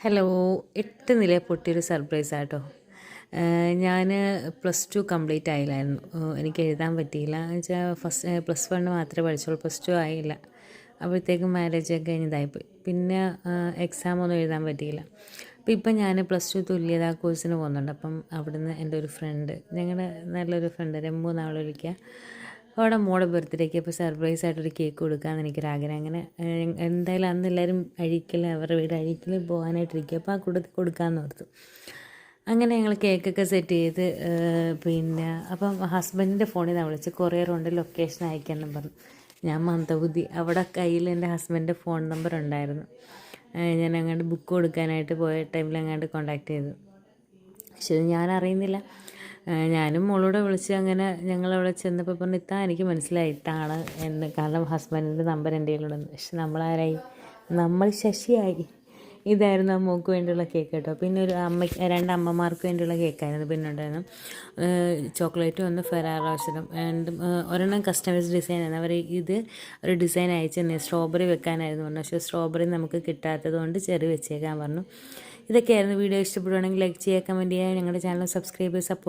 Hello, 8 നില പൊട്ടിയൊരു സർപ്രൈസാട്ടോ. ഞാൻ +2 complete ആയില്ലായിരുന്നു. എനിക്ക് എഴുതാൻ പറ്റിയില്ല. എന്ന് വെച്ചാൽ +1 മാത്രമേ പഠിച്ചുള്ളൂ, +2 ആയില്ല. അപ്പോഴത്തേക്കും മാരേജൊക്കെ കഴിഞ്ഞതായിപ്പോയി. പിന്നെ എക്സാമൊന്നും എഴുതാൻ പറ്റിയില്ല. അപ്പോൾ ഇപ്പം ഞാൻ +2 തുല്യതാ കോഴ്സിന് പോകുന്നുണ്ട്. അപ്പം അവിടുന്ന് എൻ്റെ ഒരു ഫ്രണ്ട്, ഞങ്ങളുടെ നല്ലൊരു ഫ്രണ്ട് രമ്പു എന്നാണ് വിളിക്കുക, അവിടെ മോളുടെ ബർത്ത്ഡേക്ക് ഇപ്പോൾ സർപ്രൈസ് ആയിട്ടൊരു കേക്ക് കൊടുക്കാമെന്ന് എനിക്കൊരാഗ്രഹം. അങ്ങനെ എന്തായാലും അന്ന് എല്ലാവരും അവരുടെ വീട് അഴീക്കൽ പോകാനായിട്ടിരിക്കുക. അപ്പോൾ ആ കൂട്ടത്തിൽ കൊടുക്കാമെന്ന് ഓർത്തു. അങ്ങനെ ഞങ്ങൾ കേക്കൊക്കെ സെറ്റ് ചെയ്ത് പിന്നെ അപ്പം ഹസ്ബൻഡിൻ്റെ ഫോണിൽ നിന്നാണ് വിളിച്ച്, കൊറിയറുണ്ട്, ലൊക്കേഷൻ അയക്കാമെന്നും പറഞ്ഞു. ഞാൻ മന്ദബുദ്ധി, അവിടെ കയ്യിൽ എൻ്റെ ഹസ്ബൻഡിൻ്റെ ഫോൺ നമ്പർ ഉണ്ടായിരുന്നു. ഞാൻ അങ്ങോട്ട് ബുക്ക് കൊടുക്കാനായിട്ട് പോയ ടൈമിൽ അങ്ങോട്ട് കോൺടാക്ട് ചെയ്തു. പക്ഷേ ഞാൻ അറിയുന്നില്ല. ഞാനും മോളോട് വിളിച്ച് അങ്ങനെ ഞങ്ങളവിടെ ചെന്നപ്പോൾ പറഞ്ഞു, ഇത്താ എനിക്ക് മനസ്സിലായി ഇത്താണ് എന്ന്, കാരണം ഹസ്ബൻഡിൻ്റെ നമ്പർ എൻ്റെ കയ്യിലുണ്ടെന്ന്. പക്ഷെ നമ്മളാരായി, നമ്മൾ ശശിയായി. ഇതായിരുന്നു ആ മോൾക്ക് വേണ്ടിയുള്ള കേക്ക് കേട്ടോ. പിന്നെ ഒരു രണ്ട് അമ്മമാർക്ക് വേണ്ടിയുള്ള കേക്കായിരുന്നു പിന്നെ ഉണ്ടായിരുന്നു. ചോക്ലേറ്റും ഒന്ന് ഫെറാറോഷനും രണ്ടും, ഒരെണ്ണം കസ്റ്റമൈസ് ഡിസൈനാണ്. അവർ ഇത് ഒരു ഡിസൈൻ അയച്ചു തന്നെ, സ്ട്രോബെറി വെക്കാനായിരുന്നു പറഞ്ഞു. പക്ഷേ സ്ട്രോബെറി നമുക്ക് കിട്ടാത്തത് കൊണ്ട് ചെറി വെച്ചേക്കാൻ പറഞ്ഞു. ഇതൊക്കെയായിരുന്നു. വീഡിയോ ഇഷ്ടപ്പെടുവാണെങ്കിൽ ലൈക്ക് ചെയ്യുക, കമൻറ്റ് ചെയ്യുക, ഞങ്ങളുടെ ചാനൽ സബ്സ്ക്രൈബ്, സപ്പോർട്ട്